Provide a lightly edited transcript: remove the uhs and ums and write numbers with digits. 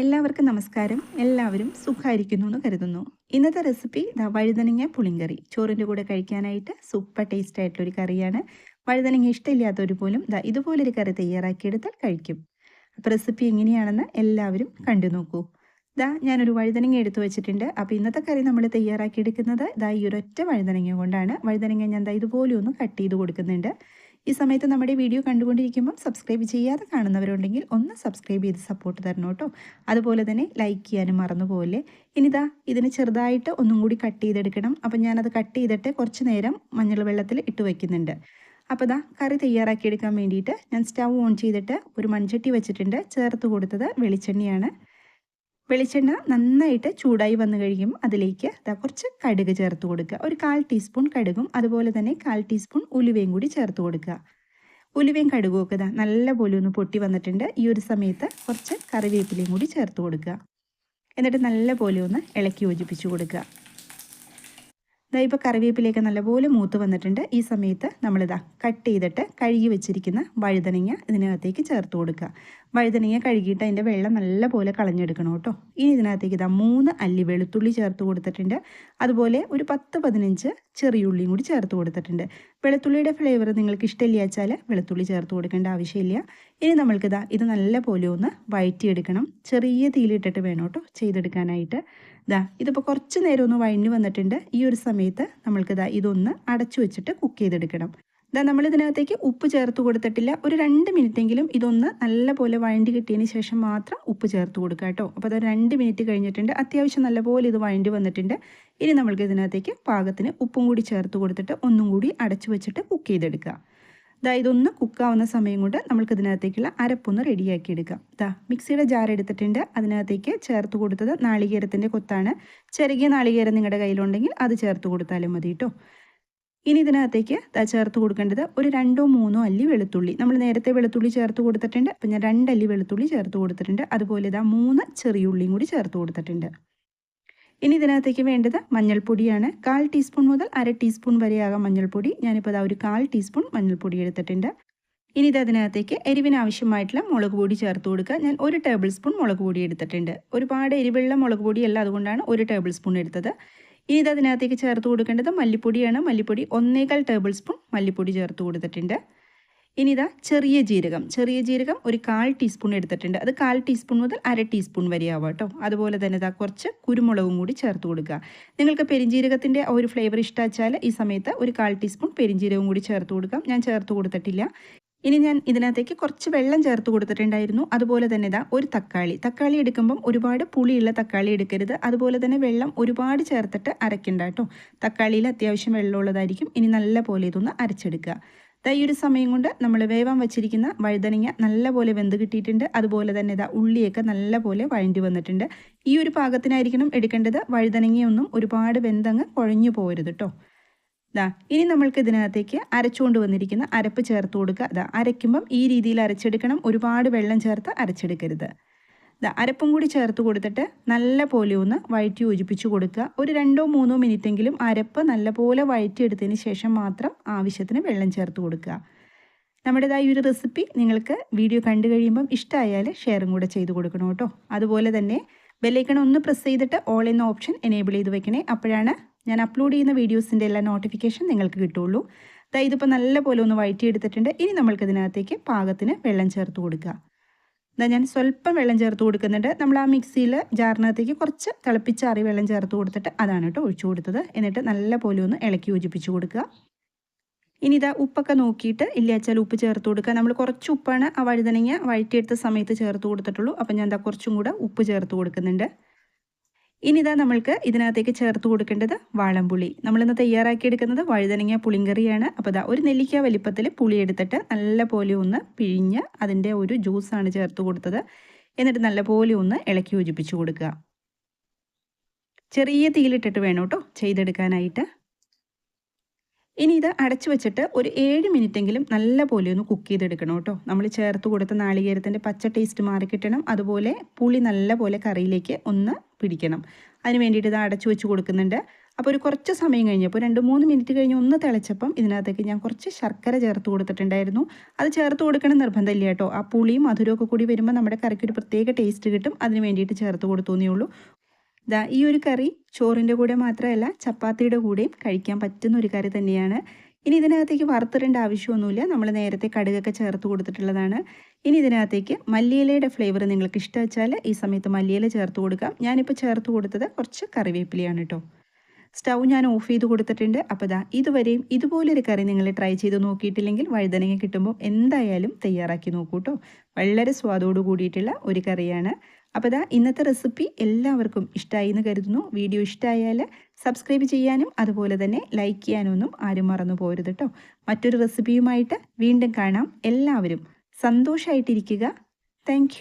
എല്ലാവർക്കും നമസ്കാരം. എല്ലാവരും സുഖമായിരിക്കുന്നു എന്ന് കരുതുന്നു. ഇന്നത്തെ റെസിപ്പി വഴുതനങ്ങ പുളിങ്കറി. ചോറിൻ്റെ കൂടെ കഴിക്കാനായിട്ട് സൂപ്പർ ടേസ്റ്റ് ആയിട്ടുള്ളൊരു കറിയാണ്. വഴുതനങ്ങ ഇഷ്ടമില്ലാത്തവർ പോലും ഇതുപോലൊരു കറി തയ്യാറാക്കിയെടുത്താൽ കഴിക്കും. അപ്പോൾ റെസിപ്പി എങ്ങനെയാണെന്ന് എല്ലാവരും കണ്ടു നോക്കൂ. ഞാനൊരു വഴുതനങ്ങ എടുത്തു വെച്ചിട്ടുണ്ട്. അപ്പോൾ ഇന്നത്തെ കറി നമ്മൾ തയ്യാറാക്കിയെടുക്കുന്നത് ഈ ഒരൊറ്റ വഴുതനങ്ങ കൊണ്ടാണ്. വഴുതനങ്ങ ഞാൻ ഇതുപോലെ ഒന്ന് കട്ട് ചെയ്ത് കൊടുക്കുന്നുണ്ട്. ഈ സമയത്ത് നമ്മുടെ വീഡിയോ കണ്ടുകൊണ്ടിരിക്കുമ്പം സബ്സ്ക്രൈബ് ചെയ്യാതെ കാണുന്നവരുണ്ടെങ്കിൽ ഒന്ന് സബ്സ്ക്രൈബ് ചെയ്ത് സപ്പോർട്ട് തരണം കേട്ടോ. അതുപോലെ തന്നെ ലൈക്ക് ചെയ്യാനും മറന്നുപോലെ. ഇനിതാ ഇതിന് ചെറുതായിട്ട് ഒന്നും കൂടി കട്ട് ചെയ്തെടുക്കണം. അപ്പം ഞാനത് കട്ട് ചെയ്തിട്ട് കുറച്ച് നേരം മഞ്ഞൾ വെള്ളത്തിൽ ഇട്ട് വയ്ക്കുന്നുണ്ട്. അപ്പോൾ കറി തയ്യാറാക്കിയെടുക്കാൻ വേണ്ടിയിട്ട് ഞാൻ സ്റ്റൗ ഓൺ ചെയ്തിട്ട് ഒരു മൺചട്ടി വെച്ചിട്ടുണ്ട്. ചേർത്ത് കൊടുത്തത് വെളിച്ചെണ്ണയാണ്. വെളിച്ചെണ്ണ നന്നായിട്ട് ചൂടായി വന്നു കഴിയും. അതിലേക്ക് കുറച്ച് കടുക് ചേർത്ത് കൊടുക്കുക. ഒരു 1/4 ടീസ്പൂൺ കടുകും അതുപോലെ തന്നെ 1/4 ടീസ്പൂൺ ഉലുവയും കൂടി ചേർത്ത് കൊടുക്കുക. ഉലുവയും കടുകും ഒക്കെ നല്ലപോലെ ഒന്ന് പൊട്ടി വന്നിട്ടുണ്ട്. ഈ ഒരു സമയത്ത് കുറച്ച് കറിവേപ്പിലയും കൂടി ചേർത്ത് കൊടുക്കുക. എന്നിട്ട് നല്ലപോലെ ഒന്ന് ഇളക്കി യോജിപ്പിച്ച് കൊടുക്കുക. ഇപ്പോൾ കറിവേപ്പിലേക്ക് നല്ലപോലെ മൂത്ത് വന്നിട്ടുണ്ട്. ഈ സമയത്ത് കട്ട് ചെയ്തിട്ട് കഴുകി വെച്ചിരിക്കുന്ന വഴുതനങ്ങ ഇതിനകത്തേക്ക് ചേർത്ത് കൊടുക്കുക. വഴുതനങ്ങ കഴുകിയിട്ട് അതിൻ്റെ വെള്ളം നല്ലപോലെ കളഞ്ഞെടുക്കണം കേട്ടോ. ഇനി ഇതിനകത്തേക്ക് 3 അല്ലി വെളുത്തുള്ളി ചേർത്ത് കൊടുത്തിട്ടുണ്ട്. അതുപോലെ ഒരു 10-15 ചെറിയുള്ളിയും കൂടി ചേർത്ത് കൊടുത്തിട്ടുണ്ട്. വെളുത്തുള്ളിയുടെ ഫ്ലേവർ നിങ്ങൾക്ക് ഇഷ്ടമില്ല വെച്ചാൽ വെളുത്തുള്ളി ചേർത്ത് കൊടുക്കേണ്ട ആവശ്യമില്ല. ഇനി നമ്മൾക്ക് ഇത് നല്ലപോലെ ഒന്ന് വഴറ്റിയെടുക്കണം. ചെറിയ തീയിലിട്ടിട്ട് വേണം കേട്ടോ ചെയ്തെടുക്കാനായിട്ട്. ഇതിപ്പോൾ കുറച്ച് നേരം ഒന്ന് വഴഞ്ഞു വന്നിട്ടുണ്ട്. ഈ ഒരു സമയത്ത് നമ്മൾക്ക് ഇതൊന്ന് അടച്ചു വെച്ചിട്ട് കുക്ക് ചെയ്തെടുക്കണം. നമ്മളിതിനകത്തേക്ക് ഉപ്പ് ചേർത്ത് കൊടുത്തിട്ടില്ല. ഒരു 2 മിനിറ്റെങ്കിലും ഇതൊന്ന് നല്ലപോലെ വഴണ്ടി കിട്ടിയതിന് ശേഷം മാത്രം ഉപ്പ് ചേർത്ത് കൊടുക്കുക കേട്ടോ. അപ്പോൾ 2 മിനിറ്റ് കഴിഞ്ഞിട്ടുണ്ട്. അത്യാവശ്യം നല്ലപോലെ ഇത് വഴണ്ടി വന്നിട്ടുണ്ട്. ഇനി നമ്മൾക്ക് ഇതിനകത്തേക്ക് പാകത്തിന് ഉപ്പും കൂടി ചേർത്ത് കൊടുത്തിട്ട് ഒന്നും കൂടി അടച്ചു വെച്ചിട്ട് കുക്ക് ചെയ്തെടുക്കുക. ഇതൊന്ന് കുക്കാവുന്ന സമയം കൊണ്ട് നമ്മൾക്ക് ഇതിനകത്തേക്കുള്ള അരപ്പൊന്ന് റെഡിയാക്കി എടുക്കാം. മിക്സിയുടെ ജാർ എടുത്തിട്ടുണ്ട്. അതിനകത്തേക്ക് ചേർത്ത് കൊടുത്തത് നാളികേരത്തിൻ്റെ കൊത്താണ്. ചെറിയ നാളികേരം നിങ്ങളുടെ കയ്യിലുണ്ടെങ്കിൽ അത് ചേർത്ത് കൊടുത്താലും മതി കേട്ടോ. ഇനി ഇതിനകത്തേക്ക് ചേർത്ത് കൊടുക്കേണ്ടത് ഒരു 2-3 അല്ലി വെളുത്തുള്ളി. നമ്മൾ നേരത്തെ വെളുത്തുള്ളി ചേർത്ത് കൊടുത്തിട്ടുണ്ട്. അപ്പം ഞാൻ 2 അല്ലി വെളുത്തുള്ളി ചേർത്ത് കൊടുത്തിട്ടുണ്ട്. അതുപോലെ 3 ചെറിയുള്ളിയും കൂടി ചേർത്ത് കൊടുത്തിട്ടുണ്ട്. ഇനി ഇതിനകത്തേക്ക് വേണ്ടത് മഞ്ഞൾപ്പൊടിയാണ്. 1/4 ടീസ്പൂൺ മുതൽ 1/2 ടീസ്പൂൺ വരെയാകാം മഞ്ഞൾപ്പൊടി. ഞാനിപ്പോൾ ഒരു 1/4 ടീസ്പൂൺ മഞ്ഞൾപ്പൊടി എടുത്തിട്ടുണ്ട്. ഇനി ഇതിനകത്തേക്ക് എരിവിനാവശ്യമായിട്ടുള്ള മുളക് പൊടി ചേർത്ത് കൊടുക്കുക. ഞാൻ 1 ടേബിൾ സ്പൂൺ മുളക് പൊടി എടുത്തിട്ടുണ്ട്. ഒരുപാട് എരിവുള്ള മുളക് പൊടിയല്ല, അതുകൊണ്ടാണ് 1 ടേബിൾ സ്പൂൺ എടുത്തത്. ഇനി ഇതിനകത്തേക്ക് ചേർത്ത് കൊടുക്കേണ്ടത് മല്ലിപ്പൊടിയാണ്. മല്ലിപ്പൊടി 1/4 ടേബിൾ സ്പൂൺ മല്ലിപ്പൊടി ചേർത്ത് കൊടുത്തിട്ടുണ്ട്. ഇനി ചെറിയ ജീരകം ഒരു 1/4 ടീസ്പൂൺ എടുത്തിട്ടുണ്ട്. അത് 1/4 ടീസ്പൂൺ മുതൽ 1/2 ടീസ്പൂൺ വരെ ആവാം കേട്ടോ. അതുപോലെ തന്നെ കുറച്ച് കുരുമുളകും കൂടി ചേർത്ത് കൊടുക്കുക. നിങ്ങൾക്ക് പെരിഞ്ജീരകത്തിൻ്റെ ഒരു ഫ്ലേവർ ഇഷ്ടമാച്ചാൽ ഈ സമയത്ത് ഒരു 1/4 ടീസ്പൂൺ പെരിഞ്ജീരകം കൂടി ചേർത്ത് കൊടുക്കാം. ഞാൻ ചേർത്ത് കൊടുത്തിട്ടില്ല. ഇനി ഞാൻ ഇതിനകത്തേക്ക് കുറച്ച് വെള്ളം ചേർത്ത് കൊടുത്തിട്ടുണ്ടായിരുന്നു. അതുപോലെ തന്നെ ഒരു തക്കാളി എടുക്കുമ്പം ഒരുപാട് പുളിയുള്ള തക്കാളി എടുക്കരുത്. അതുപോലെ തന്നെ വെള്ളം ഒരുപാട് ചേർത്തിട്ട് അരയ്ക്കണ്ട കേട്ടോ. തക്കാളിയിൽ അത്യാവശ്യം വെള്ളമുള്ളതായിരിക്കും. ഇനി നല്ല പോലെ ഇതൊന്ന് അരച്ചെടുക്കുക. ഈ ഒരു സമയം കൊണ്ട് നമ്മൾ വേവാൻ വെച്ചിരിക്കുന്ന വഴുതനങ്ങ നല്ലപോലെ വെന്ത് കിട്ടിയിട്ടുണ്ട്. അതുപോലെ തന്നെ ഉള്ളിയൊക്കെ നല്ലപോലെ വഴണ്ടി വന്നിട്ടുണ്ട്. ഈ ഒരു പാകത്തിനായിരിക്കണം എടുക്കേണ്ടത്. വഴുതനങ്ങയൊന്നും ഒരുപാട് വെന്തങ്ങ് കുഴഞ്ഞു പോകരുത് കേട്ടോ. ഇനി നമ്മൾക്ക് ഇതിനകത്തേക്ക് അരച്ചുകൊണ്ട് വന്നിരിക്കുന്ന അരപ്പ് ചേർത്ത് കൊടുക്കുക. അരയ്ക്കുമ്പം ഈ രീതിയിൽ അരച്ചെടുക്കണം. ഒരുപാട് വെള്ളം ചേർത്ത് അരച്ചെടുക്കരുത്. അരപ്പും കൂടി ചേർത്ത് കൊടുത്തിട്ട് നല്ല പോലെ ഒന്ന് വഴറ്റി യോജിപ്പിച്ച് കൊടുക്കുക. ഒരു 2-3 മിനിറ്റെങ്കിലും അരപ്പ് നല്ലപോലെ വഴറ്റിയെടുത്തതിന് ശേഷം മാത്രം ആവശ്യത്തിന് വെള്ളം ചേർത്ത് കൊടുക്കുക. നമ്മുടേതായ ഒരു റെസിപ്പി നിങ്ങൾക്ക് വീഡിയോ കണ്ടു കഴിയുമ്പം ഇഷ്ടമായാൽ ഷെയറും കൂടെ ചെയ്ത് കൊടുക്കണം കേട്ടോ. അതുപോലെ തന്നെ ബെല്ലൈക്കൺ ഒന്ന് പ്രസ് ചെയ്തിട്ട് ഓൾ എന്ന ഓപ്ഷൻ എനേബിൾ ചെയ്ത് വെക്കണേ. അപ്പോഴാണ് ഞാൻ അപ്ലോഡ് ചെയ്യുന്ന വീഡിയോസിൻ്റെ എല്ലാ നോട്ടിഫിക്കേഷൻ നിങ്ങൾക്ക് കിട്ടുള്ളൂ. ഇതിപ്പോൾ നല്ലപോലെ ഒന്ന് വഴറ്റിയെടുത്തിട്ടുണ്ട്. ഇനി നമ്മൾക്കിതിനകത്തേക്ക് പാകത്തിന് വെള്ളം ചേർത്ത് കൊടുക്കുക. ഞാൻ സ്വല്പം വെള്ളം ചേർത്ത് കൊടുക്കുന്നുണ്ട്. നമ്മൾ ആ മിക്സിയിൽ ജാറിനകത്തേക്ക് കുറച്ച് തിളപ്പിച്ചാറി വെള്ളം ചേർത്ത് കൊടുത്തിട്ട് അതാണ് കേട്ടോ ഒഴിച്ചു കൊടുത്തത്. എന്നിട്ട് നല്ല പോലെ ഒന്ന് ഇളക്കി യോജിപ്പിച്ച് കൊടുക്കുക. ഇനി ഉപ്പൊക്കെ നോക്കിയിട്ട് ഇല്ലാച്ചാൽ ഉപ്പ് ചേർത്ത് കൊടുക്കുക. നമ്മൾ കുറച്ച് ഉപ്പാണ് ആ വഴുതനങ്ങ വഴറ്റിയെടുത്ത സമയത്ത് ചേർത്ത് കൊടുത്തിട്ടുള്ളൂ. അപ്പം ഞാൻ കുറച്ചും കൂടെ ഉപ്പ് ചേർത്ത് കൊടുക്കുന്നുണ്ട്. ഇനി നമ്മൾക്ക് ഇതിനകത്തേക്ക് ചേർത്ത് കൊടുക്കേണ്ടത് വാളംപുളി. നമ്മളിന്ന് തയ്യാറാക്കിയെടുക്കുന്നത് വഴുതനങ്ങ പുളിങ്കറിയാണ്. അപ്പോൾ ഒരു നെല്ലിക്ക വലിപ്പത്തിൽ പുളി എടുത്തിട്ട് നല്ല പോലെ ഒന്ന് പിഴിഞ്ഞ് അതിൻ്റെ ഒരു ജ്യൂസാണ് ചേർത്ത് കൊടുത്തത്. എന്നിട്ട് നല്ല പോലെ ഒന്ന് ഇളക്കി യോജിപ്പിച്ച് കൊടുക്കുക. ചെറിയ തീയിലിട്ടിട്ട് വേണം കേട്ടോ ചെയ്തെടുക്കാനായിട്ട്. ഇനി ഇത് അടച്ചു വെച്ചിട്ട് ഒരു 7 മിനിറ്റെങ്കിലും നല്ല പോലെ ഒന്ന് കുക്ക് ചെയ്തെടുക്കണം കേട്ടോ. നമ്മൾ ചേർത്ത് കൊടുത്ത നാളികേരത്തിൻ്റെ പച്ച ടേസ്റ്റ് മാറിക്കിട്ടണം. അതുപോലെ പുളി നല്ല പോലെ കറിയിലേക്ക് ഒന്ന് പിടിക്കണം. അതിന് വേണ്ടിയിട്ട് ഇത് അടച്ചു വെച്ച് കൊടുക്കുന്നുണ്ട്. അപ്പോൾ ഒരു കുറച്ച് സമയം കഴിഞ്ഞപ്പോൾ 2-3 മിനിറ്റ് കഴിഞ്ഞ് ഒന്ന് തിളച്ചപ്പം ഇതിനകത്തേക്ക് ഞാൻ കുറച്ച് ശർക്കര ചേർത്ത് കൊടുത്തിട്ടുണ്ടായിരുന്നു. അത് ചേർത്ത് കൊടുക്കണം നിർബന്ധമില്ല കേട്ടോ. ആ പുളിയും മധുരമൊക്കെ കൂടി വരുമ്പോൾ നമ്മുടെ കറിക്ക് ഒരു പ്രത്യേക ടേസ്റ്റ് കിട്ടും. അതിന് വേണ്ടിയിട്ട് ചേർത്ത് കൊടുത്തൂന്നേ ഉള്ളൂ. ഈ ഒരു കറി ചോറിൻ്റെ കൂടെ മാത്രമല്ല ചപ്പാത്തിയുടെ കൂടെയും കഴിക്കാൻ പറ്റുന്ന ഒരു കറി തന്നെയാണ്. ഇനി ഇതിനകത്തേക്ക് വറുത്തിടേണ്ട ആവശ്യമൊന്നുമില്ല. നമ്മൾ നേരത്തെ കടുകൊക്കെ ചേർത്ത് കൊടുത്തിട്ടുള്ളതാണ്. ഇനി ഇതിനകത്തേക്ക് മല്ലിയിലയുടെ ഫ്ലേവർ നിങ്ങൾക്ക് ഇഷ്ടം വെച്ചാൽ ഈ സമയത്ത് മല്ലിയില ചേർത്ത് കൊടുക്കാം. ഞാനിപ്പോൾ ചേർത്ത് കൊടുത്തത് കുറച്ച് കറിവേപ്പിലയാണ് കേട്ടോ. സ്റ്റൗ ഞാൻ ഓഫ് ചെയ്ത് കൊടുത്തിട്ടുണ്ട്. അപ്പോൾ ഇതുവരെയും ഇതുപോലൊരു കറി നിങ്ങൾ ട്രൈ ചെയ്ത് നോക്കിയിട്ടില്ലെങ്കിൽ വഴുതനങ്ങ കിട്ടുമ്പോൾ എന്തായാലും തയ്യാറാക്കി നോക്കൂ കേട്ടോ. വളരെ സ്വാദോട് കൂടിയിട്ടുള്ള ഒരു കറിയാണ്. അപ്പോൾ ഇന്നത്തെ റെസിപ്പി എല്ലാവർക്കും ഇഷ്ടമായി എന്ന് കരുതുന്നു. വീഡിയോ ഇഷ്ടമായാൽ സബ്സ്ക്രൈബ് ചെയ്യാനും അതുപോലെ തന്നെ ലൈക്ക് ചെയ്യാനൊന്നും ആരും മറന്നു പോരുത് കേട്ടോ. മറ്റൊരു റെസിപ്പിയുമായിട്ട് വീണ്ടും കാണാം. എല്ലാവരും സന്തോഷമായിട്ടിരിക്കുക. താങ്ക്